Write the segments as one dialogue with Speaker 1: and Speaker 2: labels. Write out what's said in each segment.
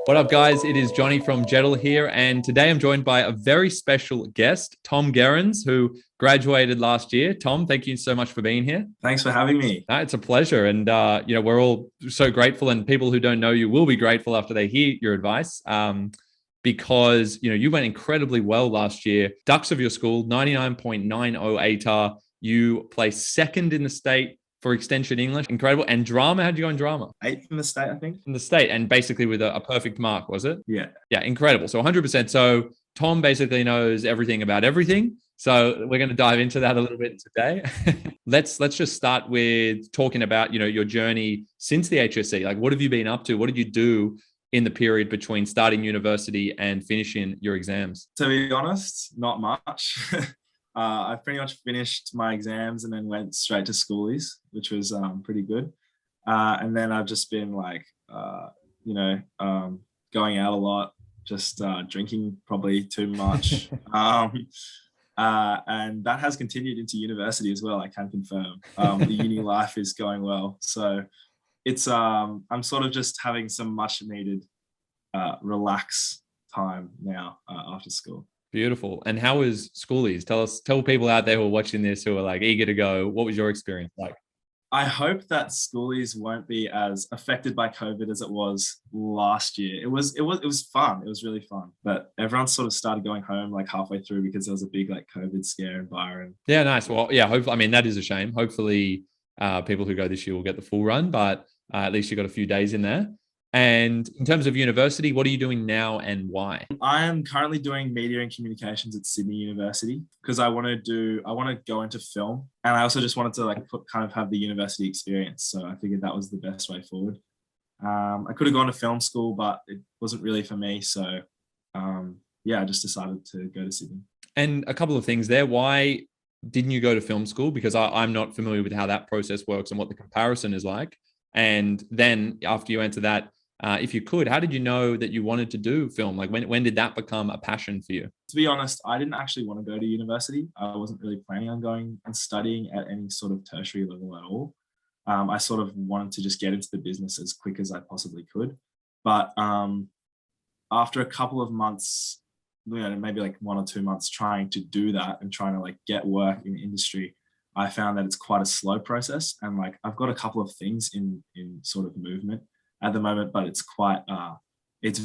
Speaker 1: What up, guys? It is Johnny from Jettle here, and today I'm joined by a very special guest, Tom Gerrans, who graduated last year. Tom, thank you so much for being here.
Speaker 2: Thanks for having me.
Speaker 1: It's a pleasure, and we're all so grateful, and people who don't know you will be grateful after they hear your advice. Because you went incredibly well last year. Ducks of your school, 99.90 ATAR. You placed second in the state for extension English. Incredible. And drama, how'd you go in drama?
Speaker 2: Eighth in the state, I think.
Speaker 1: In the state, and basically with a perfect mark, was it?
Speaker 2: Yeah.
Speaker 1: Yeah, incredible. So 100%. So Tom basically knows everything about everything. So we're going to dive into that a little bit today. Let's just start with talking about, your journey since the HSC. Like, what have you been up to? What did you do in the period between starting university and finishing your exams?
Speaker 2: To be honest, not much. I pretty much finished my exams and then went straight to schoolies, which was pretty good. And then I've just been going out a lot, just drinking probably too much. And that has continued into university as well, I can confirm. The uni life is going well. So it's I'm sort of just having some much needed relax time now after school.
Speaker 1: Beautiful. And how was schoolies? Tell people out there who are watching this who are like eager to go. What was your experience like?
Speaker 2: I hope that schoolies won't be as affected by COVID as it was last year. It was fun. It was really fun. But everyone sort of started going home like halfway through because there was a big like COVID scare in Byron.
Speaker 1: Yeah, nice. Well, yeah, hopefully, I mean, that is a shame. Hopefully people who go this year will get the full run, but at least you got a few days in there. And in terms of university, what are you doing now and why?
Speaker 2: I am currently doing media and communications at Sydney University because I want to go into film, and I also just wanted to have the university experience. So I figured that was the best way forward. I could have gone to film school, but it wasn't really for me. So I just decided to go to Sydney.
Speaker 1: And a couple of things there. Why didn't you go to film school? Because I'm not familiar with how that process works and what the comparison is like. And then after you enter that, if you could, how did you know that you wanted to do film? Like when did that become a passion for you?
Speaker 2: To be honest, I didn't actually want to go to university. I wasn't really planning on going and studying at any sort of tertiary level at all. I sort of wanted to just get into the business as quick as I possibly could. But after a couple of months, maybe like 1 or 2 months trying to do that and trying to like get work in the industry, I found that it's quite a slow process. And like I've got a couple of things in sort of movement at the moment, but it's it's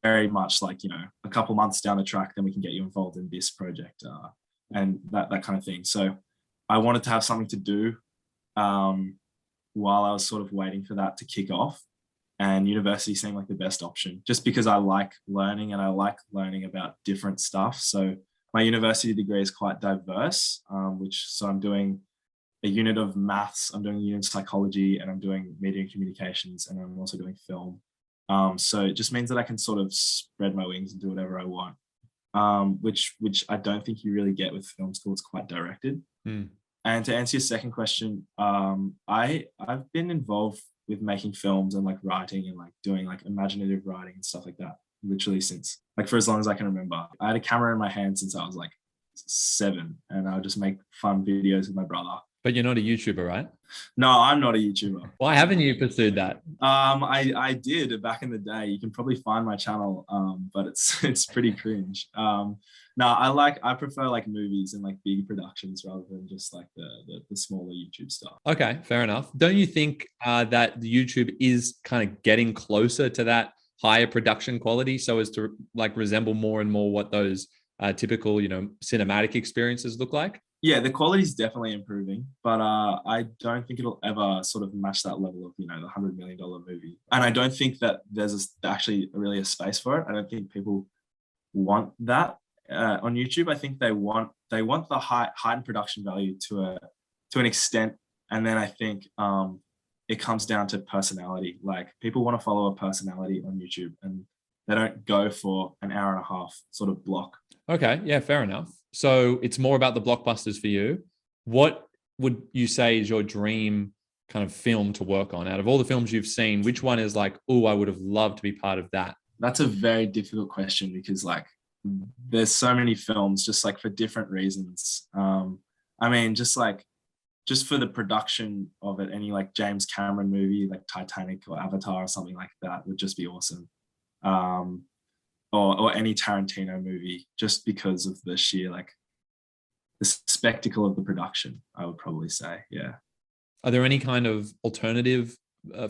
Speaker 2: very much like, a couple months down the track, then we can get you involved in this project and that kind of thing. So I wanted to have something to do while I was sort of waiting for that to kick off. And university seemed like the best option just because I like learning and I like learning about different stuff. So my university degree is quite diverse, so I'm doing a unit of maths, I'm doing a unit of psychology, and I'm doing media and communications, and I'm also doing film. So it just means that I can sort of spread my wings and do whatever I want, which I don't think you really get with film school. It's quite directed. And to answer your second question, I've been involved with making films and like writing and like doing like imaginative writing and stuff like that, literally since like for as long as I can remember. I had a camera in my hand since I was like 7, and I would just make fun videos with my brother.
Speaker 1: But you're not a YouTuber, right?
Speaker 2: No, I'm not a YouTuber.
Speaker 1: Why haven't you pursued that?
Speaker 2: I did back in the day. You can probably find my channel, but it's pretty cringe. No, I prefer like movies and like big productions rather than just like the smaller YouTube stuff.
Speaker 1: Okay, fair enough. Don't you think that the YouTube is kind of getting closer to that higher production quality so as to like resemble more and more what those typical, cinematic experiences look like?
Speaker 2: Yeah, the quality is definitely improving, but I don't think it'll ever sort of match that level of, the $100 million movie. And I don't think that there's actually really a space for it. I don't think people want that on YouTube. I think they want the heightened production value to an extent, and then I think it comes down to personality. Like people want to follow a personality on YouTube, and they don't go for an hour and a half sort of block.
Speaker 1: Okay, yeah, fair enough. So it's more about the blockbusters for you. What would you say is your dream kind of film to work on? Out of all the films you've seen, which one is like, oh, I would have loved to be part of that?
Speaker 2: That's a very difficult question because like there's so many films just like for different reasons. I mean, just for the production of it, any like James Cameron movie like Titanic or Avatar or something like that would just be awesome. um, or any Tarantino movie, just because of the sheer like the spectacle of the production. I would probably say, yeah.
Speaker 1: Are there any kind of alternative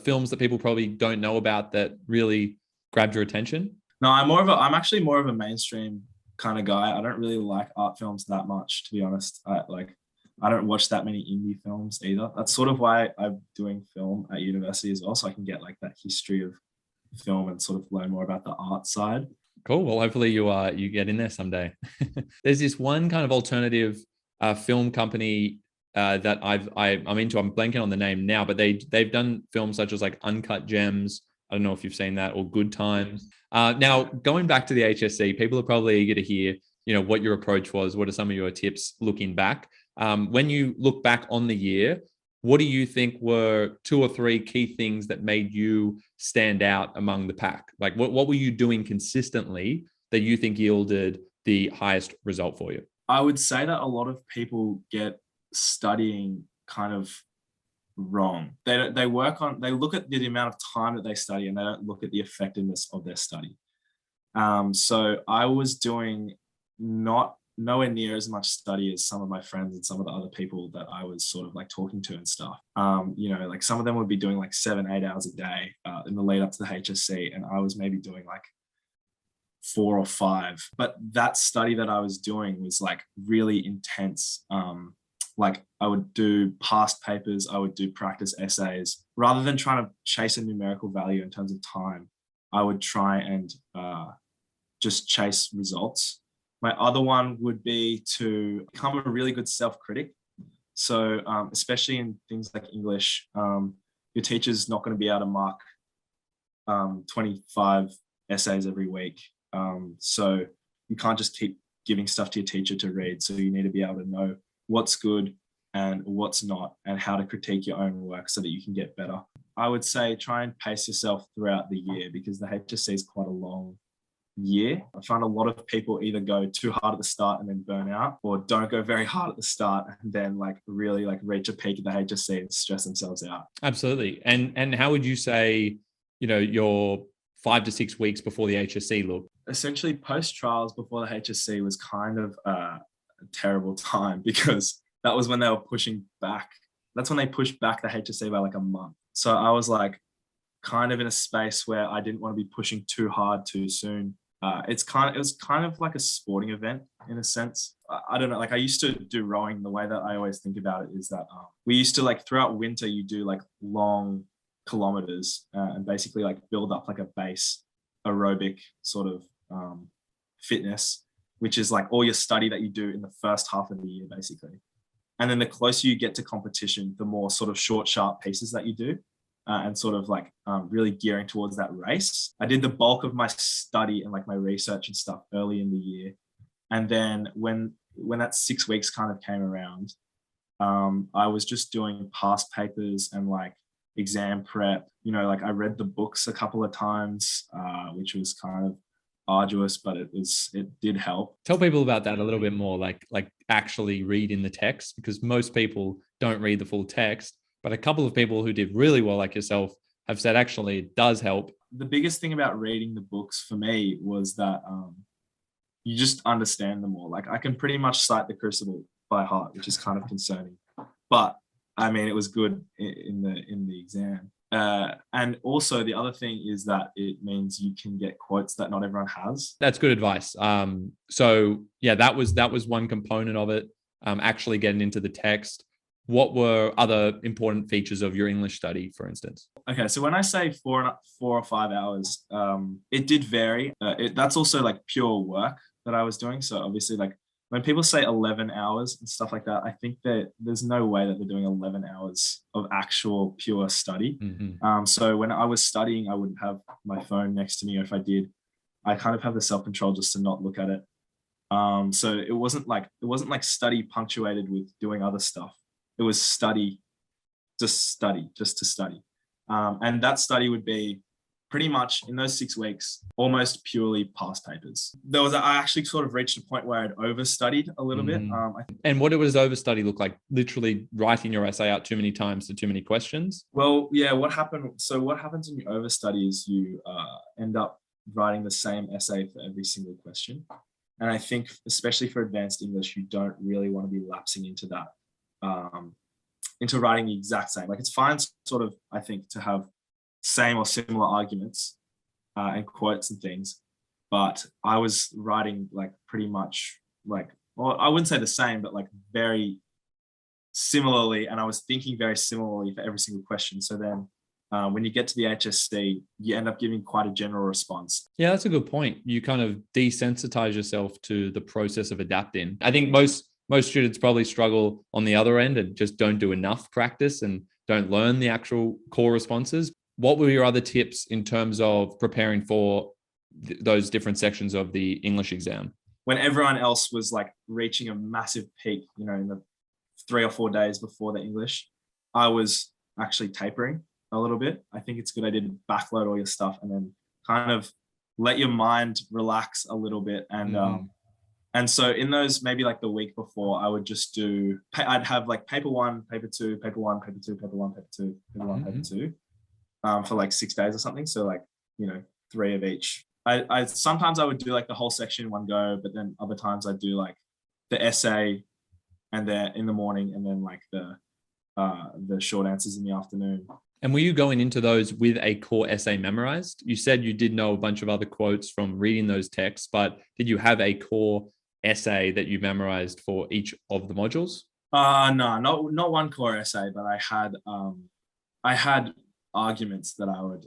Speaker 1: films that people probably don't know about that really grabbed your attention?
Speaker 2: No, I'm actually more of a mainstream kind of guy. I don't really like art films that much, to be honest. I don't watch that many indie films either. That's sort of why I'm doing film at university as well, so I can get like that history of film and sort of learn more about the art side.
Speaker 1: Cool. Well, hopefully you get in there someday. There's this one kind of alternative film company that I'm into. I'm blanking on the name now, but they've done films such as like Uncut Gems. I don't know if you've seen that, or Good Times. Now, going back to the HSC, people are probably eager to hear, what your approach was. What are some of your tips looking back? When you look back on the year, what do you think were 2 or 3 key things that made you stand out among the pack? Like what were you doing consistently that you think yielded the highest result for you?
Speaker 2: I would say that a lot of people get studying kind of wrong. They look at the amount of time that they study, and they don't look at the effectiveness of their study. So I was doing nowhere near as much study as some of my friends and some of the other people that I was sort of like talking to and stuff. Like some of them would be doing like 7-8 hours a day in the lead up to the HSC, and I was maybe doing like 4 or 5. But that study that I was doing was like really intense. Like I would do past papers, I would do practice essays. Rather than trying to chase a numerical value in terms of time, I would try and just chase results. My other one would be to become a really good self-critic. So especially in things like English, your teacher's not going to be able to mark 25 essays every week. So you can't just keep giving stuff to your teacher to read. So you need to be able to know what's good and what's not, and how to critique your own work so that you can get better. I would say try and pace yourself throughout the year, because the HSC is quite a long year. I find a lot of people either go too hard at the start and then burn out, or don't go very hard at the start and then like really like reach a peak at the HSC and stress themselves out.
Speaker 1: Absolutely. And how would you say, your 5 to 6 weeks before the HSC look?
Speaker 2: Essentially, post trials before the HSC was kind of a terrible time, because that was when they were pushing back. That's when they pushed back the HSC by like a month. So I was like kind of in a space where I didn't want to be pushing too hard too soon. It was kind of like a sporting event in a sense. I don't know, like I used to do rowing. The way that I always think about it is that we used to like throughout winter, you do like long kilometers and basically like build up like a base aerobic sort of fitness, which is like all your study that you do in the first half of the year basically. And then the closer you get to competition, the more sort of short, sharp pieces that you do. And sort of like really gearing towards that race. I did the bulk of my study and like my research and stuff early in the year. And then when that 6 weeks kind of came around, I was just doing past papers and like exam prep. Like I read the books a couple of times, which was kind of arduous, but it did help.
Speaker 1: Tell people about that a little bit more, like actually read in the text, because most people don't read the full text. But a couple of people who did really well, like yourself, have said actually it does help.
Speaker 2: The biggest thing about reading the books for me was that you just understand them more. Like I can pretty much cite The Crucible by heart, which is kind of concerning. But I mean, it was good in the exam. And also the other thing is that it means you can get quotes that not everyone has.
Speaker 1: That's good advice. So yeah, that was one component of it. Actually getting into the text. What were other important features of your English study, for instance?
Speaker 2: Okay, so when I say 4 or 5 hours, it did vary. That's also like pure work that I was doing. So obviously, like when people say 11 hours and stuff like that, I think that there's no way that they're doing 11 hours of actual pure study.
Speaker 1: Mm-hmm.
Speaker 2: So when I was studying, I wouldn't have my phone next to me. Or if I did, I kind of have the self-control just to not look at it. So it wasn't like study punctuated with doing other stuff. It was study to study. And that study would be pretty much in those 6 weeks, almost purely past papers. I actually sort of reached a point where I'd overstudied a little bit.
Speaker 1: And what does overstudy look like? Literally writing your essay out too many times to too many questions?
Speaker 2: Well, yeah, what happens when you overstudy is you end up writing the same essay for every single question. And I think, especially for advanced English, you don't really want to be lapsing into that, into writing the exact same. Like, it's fine, sort of, I think, to have same or similar arguments and quotes and things. But I was writing like pretty much like, well, I wouldn't say the same, but like very similarly. And I was thinking very similarly for every single question. So then when you get to the HSC, you end up giving quite a general response.
Speaker 1: Yeah, that's a good point. You kind of desensitize yourself to the process of adapting. I think most students probably struggle on the other end and just don't do enough practice and don't learn the actual core responses. What were your other tips in terms of preparing for those different sections of the English exam?
Speaker 2: When everyone else was like reaching a massive peak, you know, in the 3 or 4 days before the English, I was actually tapering a little bit. I think it's a good idea to backload all your stuff and then kind of let your mind relax a little bit. And so in those, maybe like the week before, I would just do, I'd have like paper 1, paper 2, paper 1, paper 2, paper 1, paper 2, paper 1, paper 2, for like 6 days or something. So like, you know, 3 of each. I sometimes I would do like the whole section in one go, but then other times I'd do like the essay and then in the morning, and then like the short answers in the afternoon.
Speaker 1: And were you going into those with a core essay memorized? You said you did know a bunch of other quotes from reading those texts, but did you have a core essay that you memorized for each of the modules?
Speaker 2: No, not one core essay, but I had arguments that I would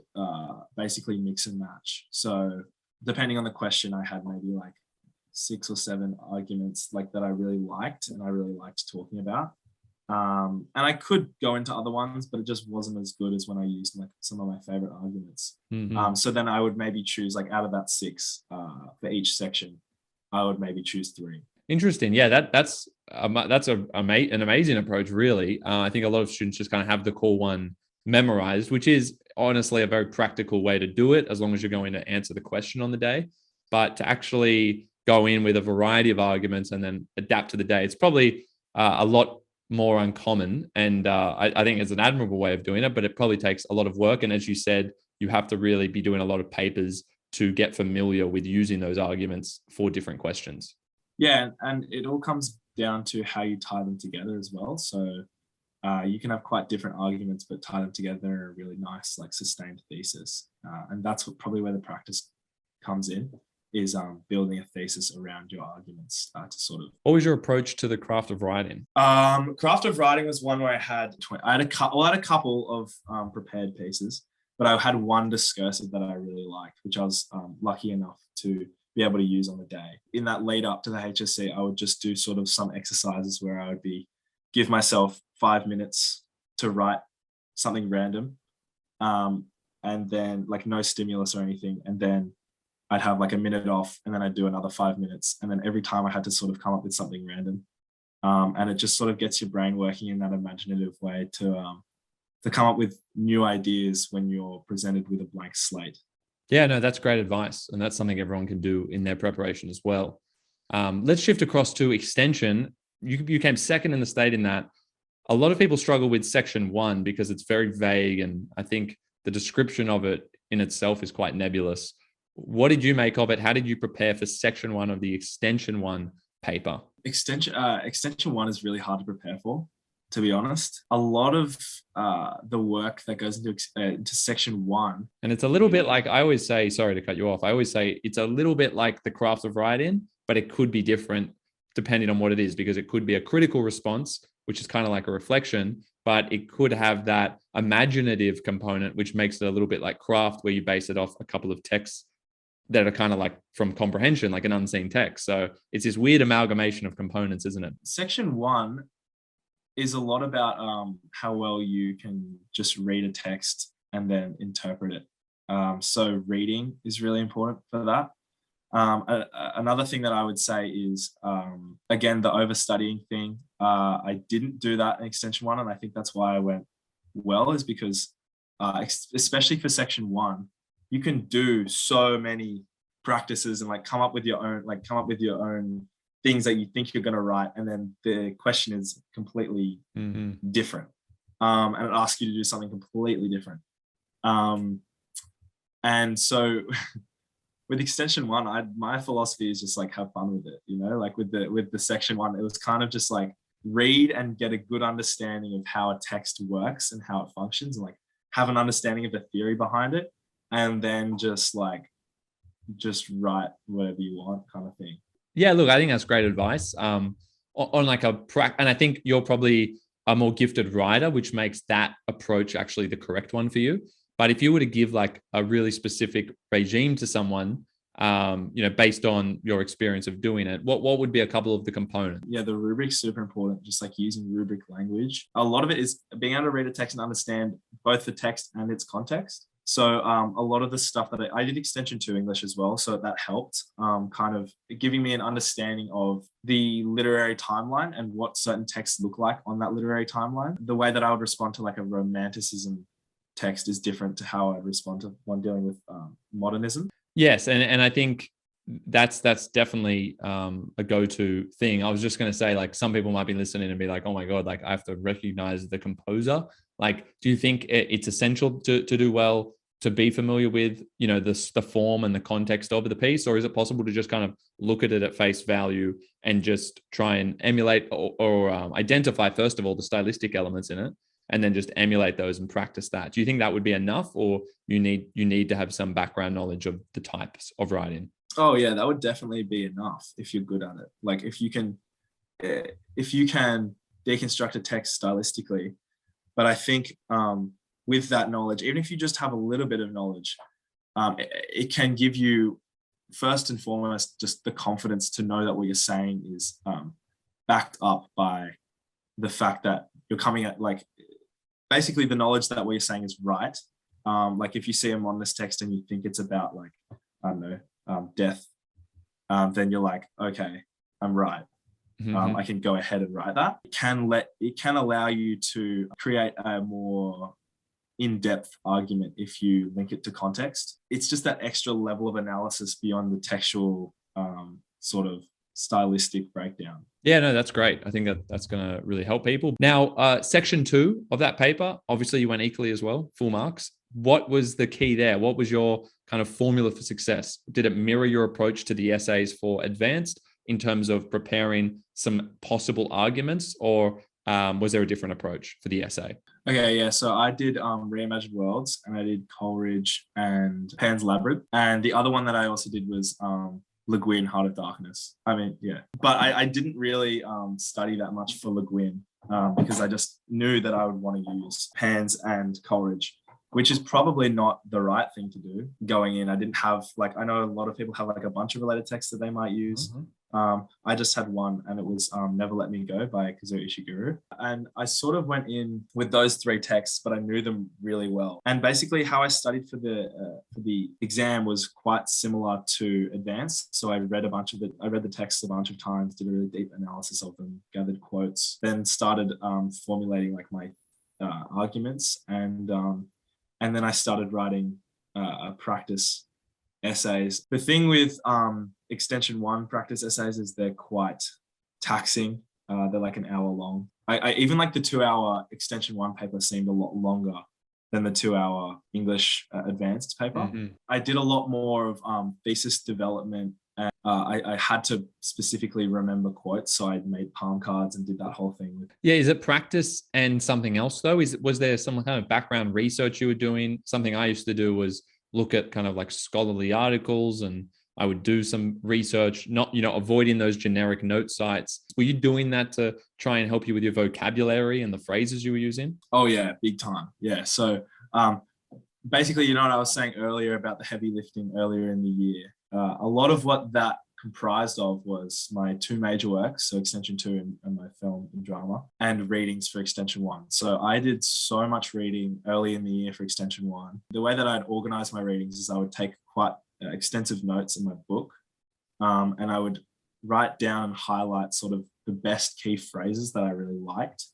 Speaker 2: basically mix and match. So depending on the question, I had maybe like 6 or 7 arguments like that I really liked and I really liked talking about. And I could go into other ones, but it just wasn't as good as when I used like some of my favorite arguments. So then I would maybe choose like out of that 6 for each section, I would maybe choose 3.
Speaker 1: Interesting. Yeah, that's an amazing approach, really. I think a lot of students just kind of have the core one memorized, which is honestly a very practical way to do it, as long as you're going to answer the question on the day. But to actually go in with a variety of arguments and then adapt to the day, it's probably a lot more uncommon. And I think it's an admirable way of doing it, but it probably takes a lot of work. And as you said, you have to really be doing a lot of papers to get familiar with using those arguments for different questions.
Speaker 2: Yeah, and it all comes down to how you tie them together as well. So you can have quite different arguments, but tie them together in a really nice, like, sustained thesis. And that's probably where the practice comes in, is building a thesis around your arguments to sort of.
Speaker 1: What was your approach to the craft of writing?
Speaker 2: Craft of writing was one where I had a couple of prepared pieces, but I had one discursive that I really liked, which I was lucky enough to be able to use on the day. In that lead up to the HSC, I would just do sort of some exercises where I would give myself 5 minutes to write something random, and then like no stimulus or anything, and then I'd have like a minute off, and then I'd do another 5 minutes, and then every time I had to sort of come up with something random, and it just sort of gets your brain working in that imaginative way to come up with new ideas when you're presented with a blank slate.
Speaker 1: Yeah, no, that's great advice. And that's something everyone can do in their preparation as well. Let's shift across to extension. You came second in the state in that. A lot of people struggle with section 1 because it's very vague. And I think the description of it in itself is quite nebulous. What did you make of it? How did you prepare for section 1 of the extension 1 paper?
Speaker 2: Extension 1 is really hard to prepare for, to be honest. A lot of the work that goes into section 1.
Speaker 1: And it's a little bit like, I always say, sorry to cut you off, I always say it's a little bit like the craft of writing, but it could be different depending on what it is, because it could be a critical response, which is kind of like a reflection, but it could have that imaginative component, which makes it a little bit like craft, where you base it off a couple of texts that are kind of like from comprehension, like an unseen text. So it's this weird amalgamation of components, isn't it?
Speaker 2: Section 1 is a lot about how well you can just read a text and then interpret it. So reading is really important for that. Another thing that I would say is, again, the overstudying thing. I didn't do that in extension 1, and I think that's why I went well, is because especially for section 1, you can do so many practices and come up with your own things that you think you're going to write, and then the question is completely different, and it asks you to do something completely different. And so with extension one, my philosophy is just like have fun with it, you know, like with the section one, it was kind of just like read and get a good understanding of how a text works and how it functions, and like have an understanding of the theory behind it, and then just write whatever you want kind of thing.
Speaker 1: Yeah, look, I think that's great advice. On like and I think you're probably a more gifted writer, which makes that approach actually the correct one for you. But if you were to give like a really specific regime to someone, based on your experience of doing it, what would be a couple of the components?
Speaker 2: Yeah, the rubric's super important, just like using rubric language. A lot of it is being able to read a text and understand both the text and its context. So a lot of the stuff that I did extension 2 English as well, so that helped kind of giving me an understanding of the literary timeline and what certain texts look like on that literary timeline. The way that I would respond to like a romanticism text is different to how I'd respond to one dealing with modernism.
Speaker 1: Yes, and I think that's definitely a go-to thing. I was just going to say, like, some people might be listening and be like, oh my God, like I have to recognize the composer. Like, do you think it's essential to do well, to be familiar with, the form and the context of the piece? Or is it possible to just kind of look at it at face value and just try and emulate or identify, first of all, the stylistic elements in it, and then just emulate those and practice that? Do you think that would be enough, or you need to have some background knowledge of the types of writing?
Speaker 2: Oh yeah, that would definitely be enough if you're good at it. Like if you can deconstruct a text stylistically. But I think with that knowledge, even if you just have a little bit of knowledge, it can give you, first and foremost, just the confidence to know that what you're saying is backed up by the fact that you're coming at, like, basically the knowledge that what you're saying is right. Like if you see a modernist text and you think it's about, like, I don't know, death, then you're like, okay, I'm right. I can go ahead and write that. It can allow you to create a more in-depth argument if you link it to context. It's just that extra level of analysis beyond the textual sort of stylistic breakdown.
Speaker 1: Yeah, no, that's great. I think that's going to really help people. Now, section 2 of that paper, obviously you went equally as well, full marks. What was the key there? What was your kind of formula for success? Did it mirror your approach to the essays for advanced in terms of preparing some possible arguments, or was there a different approach for the essay?
Speaker 2: Okay, yeah. So I did Reimagined Worlds, and I did Coleridge and Pan's Labyrinth. And the other one that I also did was Le Guin, Heart of Darkness. I mean, yeah. But I didn't really study that much for Le Guin because I just knew that I would want to use Pan's and Coleridge, which is probably not the right thing to do going in. I didn't have, like, I know a lot of people have like a bunch of related texts that they might use. I just had one, and it was Never Let Me Go by Kazuo Ishiguro. And I sort of went in with those 3 texts, but I knew them really well. And basically how I studied for the exam was quite similar to advanced. So I read the texts a bunch of times, did a really deep analysis of them, gathered quotes, then started formulating like my arguments, and then I started writing practice essays. The thing with extension 1 practice essays is they're quite taxing. They're like an hour long. I even like the 2-hour extension 1 paper seemed a lot longer than the 2-hour English advanced paper. I did a lot more of thesis development. And I had to specifically remember quotes, so I made palm cards and did that whole thing.
Speaker 1: Yeah, is it practice and something else though? Was there some kind of background research you were doing? Something I used to do was look at kind of like scholarly articles, and I would do some research, not, avoiding those generic note sites. Were you doing that to try and help you with your vocabulary and the phrases you were using?
Speaker 2: Oh yeah, big time. Yeah. So basically, what I was saying earlier about the heavy lifting earlier in the year, a lot of what that comprised of was my 2 major works, so extension 2 and my film and drama, and readings for extension 1. So I did so much reading early in the year for extension 1. The way that I'd organize my readings is I would take quite extensive notes in my book, and I would write down and highlight sort of the best key phrases that I really liked,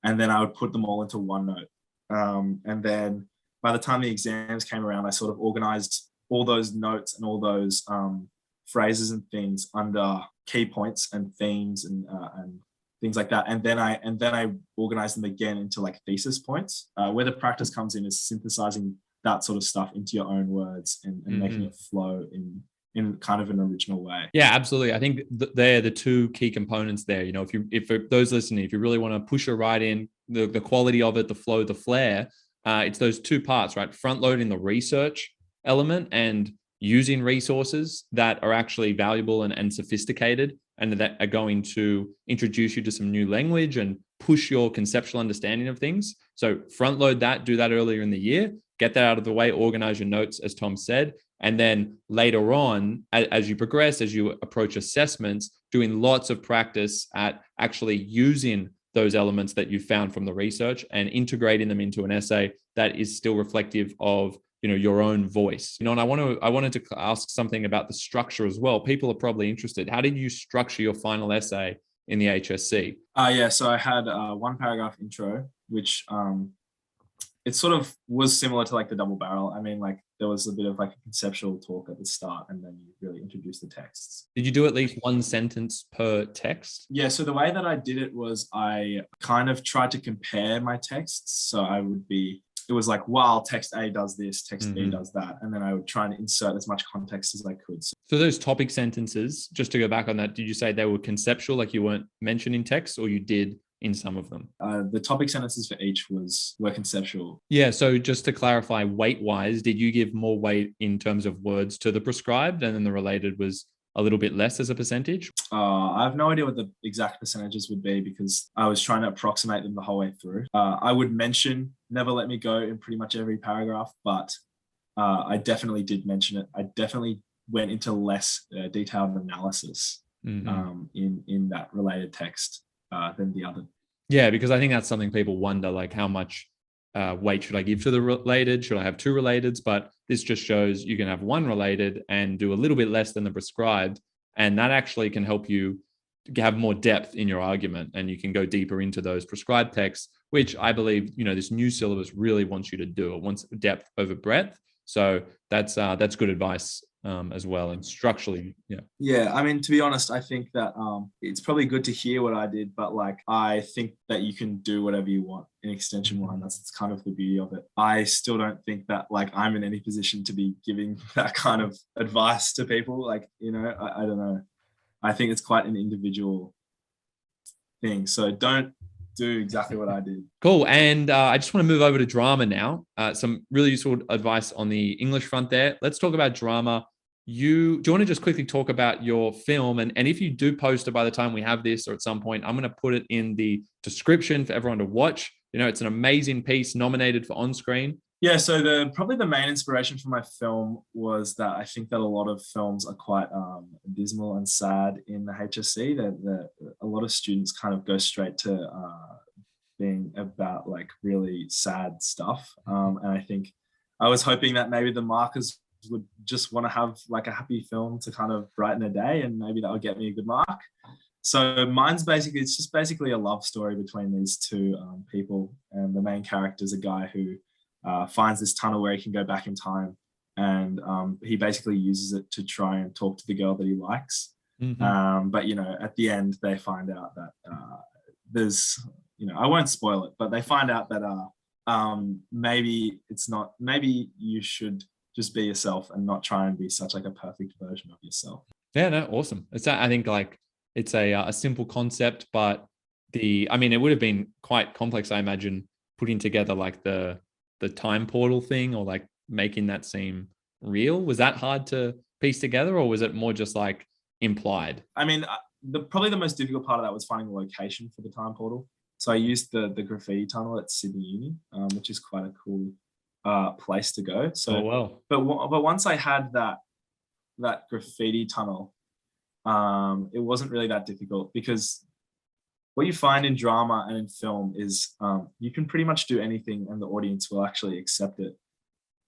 Speaker 2: and then I would put them all into OneNote. And then by the time the exams came around, I sort of organized all those notes and all those phrases and things under key points and themes and things like that. And then I organized them again into like thesis points. Where the practice comes in is synthesizing that sort of stuff into your own words and making it flow in kind of an original way.
Speaker 1: Yeah, absolutely. I think they're the two key components there. If for those listening, if you really want to push a write-in, the quality of it, the flow, the flair, it's those two parts, right? Front loading the research element and using resources that are actually valuable and sophisticated and that are going to introduce you to some new language and push your conceptual understanding of things. So front load that, do that earlier in the year, get that out of the way, organize your notes, as Tom said. And then later on, as you progress, as you approach assessments, doing lots of practice at actually using those elements that you found from the research and integrating them into an essay that is still reflective of your own voice. And I wanted to ask something about the structure as well. People are probably interested. How did you structure your final essay in the HSC?
Speaker 2: Yeah, so I had one paragraph intro, which it sort of was similar to like the double barrel. I mean, like there was a bit of like a conceptual talk at the start, and then you really introduce the texts.
Speaker 1: Did you do at least one sentence per text?
Speaker 2: Yeah, so the way that I did it was I kind of tried to compare my texts. So it was like, while text A does this, text B does that. And then I would try and insert as much context as I could.
Speaker 1: So those topic sentences, just to go back on that, did you say they were conceptual, like you weren't mentioning text, or you did in some of them?
Speaker 2: The topic sentences for each were conceptual.
Speaker 1: Yeah, so just to clarify, weight-wise, did you give more weight in terms of words to the prescribed and then the related was a little bit less as a percentage?
Speaker 2: I have no idea what the exact percentages would be because I was trying to approximate them the whole way through. I would mention Never Let Me Go in pretty much every paragraph, but I definitely did mention it. I definitely went into less detailed analysis in that related text than the other.
Speaker 1: Yeah, because I think that's something people wonder, like how much weight should I give to the related? Should I have two relateds? But this just shows you can have one related and do a little bit less than the prescribed. And that actually can help you have more depth in your argument. And you can go deeper into those prescribed texts, which I believe, this new syllabus really wants you to do. It wants depth over breadth. So that's good advice as well. And structurally, yeah.
Speaker 2: Yeah, I mean, to be honest, I think that it's probably good to hear what I did, but like, I think that you can do whatever you want in extension one. That's kind of the beauty of it. I still don't think that like I'm in any position to be giving that kind of advice to people. Like, I don't know. I think it's quite an individual thing. So don't do exactly what I did.
Speaker 1: Cool. And I just want to move over to drama now. Some really useful advice on the English front there. Let's talk about drama. Do you want to just quickly talk about your film? And if you do post it by the time we have this or at some point, I'm going to put it in the description for everyone to watch. It's an amazing piece nominated for On Screen.
Speaker 2: Yeah, so probably the main inspiration for my film was that I think that a lot of films are quite dismal and sad in the HSC. That a lot of students kind of go straight to being about like really sad stuff. And I think I was hoping that maybe the markers would just want to have like a happy film to kind of brighten a day, and maybe that would get me a good mark. So mine's it's just basically a love story between these two people, and the main character is a guy who finds this tunnel where he can go back in time, and he basically uses it to try and talk to the girl that he likes. But at the end they find out that there's I won't spoil it, but they find out that maybe you should just be yourself and not try and be such like a perfect version of yourself.
Speaker 1: Yeah, no, awesome. I think like it's a simple concept, but it would have been quite complex, I imagine, putting together like the time portal thing or like making that seem real. Was that hard to piece together, or was it more just like implied? I mean,
Speaker 2: probably the most difficult part of that was finding the location for the time portal. So I used the graffiti tunnel at Sydney Uni, which is quite a cool place to go. So, but once I had that graffiti tunnel, it wasn't really that difficult, because what you find in drama and in film is you can pretty much do anything and the audience will actually accept it.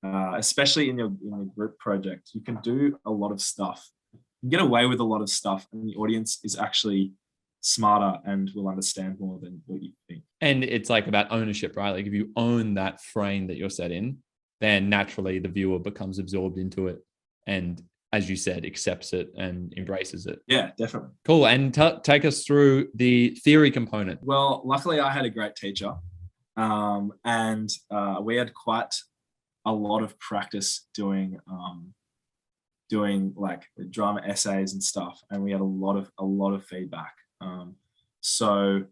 Speaker 2: Especially in your group project, you can do a lot of stuff. You can get away with a lot of stuff, and the audience is actually smarter and will understand more than what you think.
Speaker 1: And it's like about ownership, right? Like if you own that frame that you're set in, then naturally the viewer becomes absorbed into it and, as you said, accepts it and embraces it.
Speaker 2: Yeah, definitely.
Speaker 1: Cool. And take us through the theory component.
Speaker 2: Well, luckily I had a great teacher, and we had quite a lot of practice doing doing like drama essays and stuff, and we had a lot of feedback. So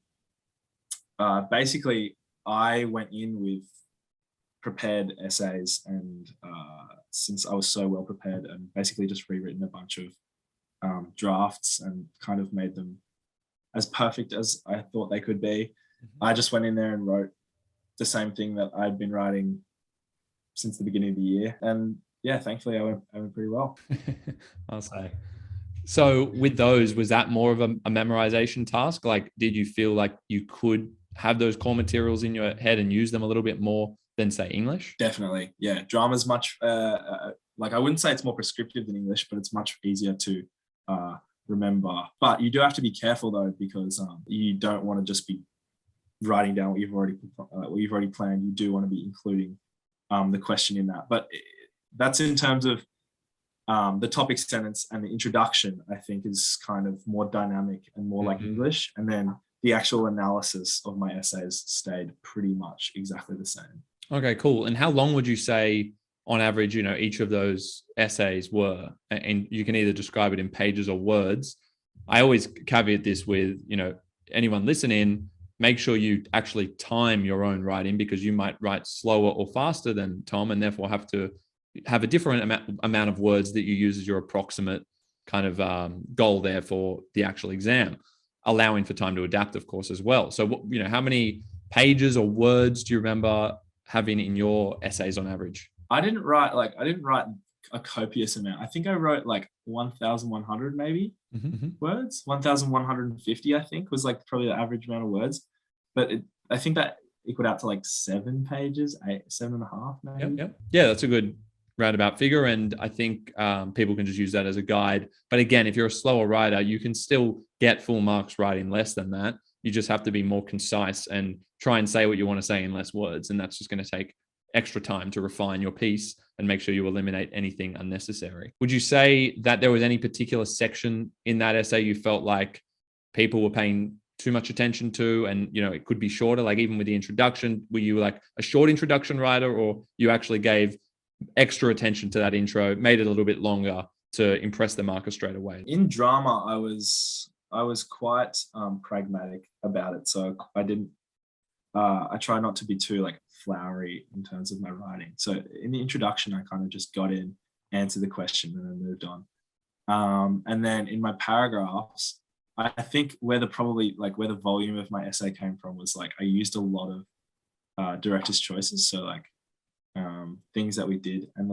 Speaker 2: basically, I went in with prepared essays, and since I was so well prepared, and basically just rewritten a bunch of drafts and kind of made them as perfect as I thought they could be. I just went in there and wrote the same thing that I'd been writing since the beginning of the year, and yeah, thankfully I went pretty well.
Speaker 1: I'll say. So with those, was that more of a memorization task? Like, did you feel like you could have those core materials in your head and use them a little bit more than say English?
Speaker 2: Definitely. Yeah. Drama's much, like I wouldn't say it's more prescriptive than English, but it's much easier to remember. But you do have to be careful though, because you don't want to just be writing down what you've already planned. You do want to be including the question in that. But that's in terms of the topic sentence, and the introduction, I think, is kind of more dynamic and more like English. And then the actual analysis of my essays stayed pretty much exactly the same.
Speaker 1: Okay, cool. And how long would you say on average, each of those essays were? And you can either describe it in pages or words. I always caveat this with, anyone listening, make sure you actually time your own writing, because you might write slower or faster than Tom, and therefore have to have a different amount of words that you use as your approximate kind of goal there for the actual exam, allowing for time to adapt, of course, as well. So, how many pages or words do you remember having in your essays on average?
Speaker 2: I didn't write a copious amount. I think I wrote like 1,100 maybe words. 1,150, I think, was like probably the average amount of words. But I think that equaled out to like 7 pages, 7.5 maybe.
Speaker 1: Yep. Yeah, that's a good roundabout figure. And I think people can just use that as a guide. But again, if you're a slower writer, you can still get full marks writing less than that. You just have to be more concise and try and say what you want to say in less words. And that's just going to take extra time to refine your piece and make sure you eliminate anything unnecessary. Would you say that there was any particular section in that essay you felt like people were paying too much attention to, and it could be shorter? Like, even with the introduction, were you like a short introduction writer, or you actually gave extra attention to that intro, made it a little bit longer to impress the marker straight away?
Speaker 2: In drama, I was quite pragmatic about it. So I try not to be too like flowery in terms of my writing. So in the introduction, I kind of just got in, answered the question, and then moved on. And then in my paragraphs, I think where the volume of my essay came from was like I used a lot of director's choices. So like things that we did, and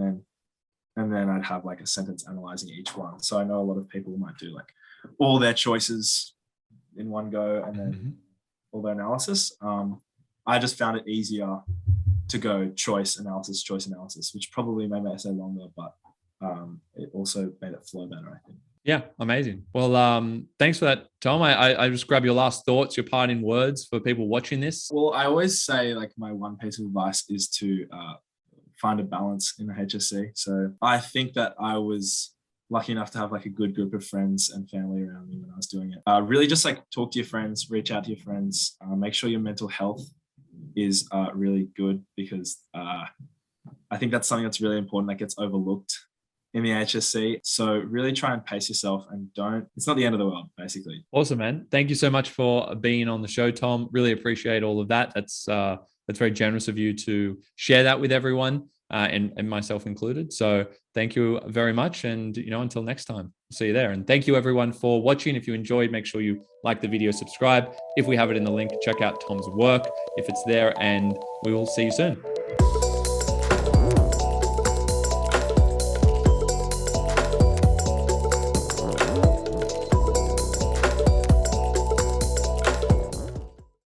Speaker 2: then I'd have like a sentence analyzing each one. So I know a lot of people might do like all their choices in one go and then all their analysis. I just found it easier to go choice analysis, which probably made my essay longer, but it also made it flow better, I think.
Speaker 1: Yeah, amazing. Well, thanks for that, Tom. I just grab your last thoughts, your parting words for people watching this.
Speaker 2: Well, I always say like my one piece of advice is to find a balance in the HSC. So I think that I was lucky enough to have like a good group of friends and family around me when I was doing it. Really just like talk to your friends, reach out to your friends, make sure your mental health is really good, because I think that's something that's really important that gets overlooked in the HSC. So really try and pace yourself, and it's not the end of the world, basically.
Speaker 1: Awesome, man. Thank you so much for being on the show, Tom. Really appreciate all of that. That's very generous of you to share that with everyone, and myself included. So thank you very much. And, until next time, see you there. And thank you everyone for watching. If you enjoyed, make sure you like the video, subscribe. If we have it in the link, check out Tom's work if it's there, and we will see you soon.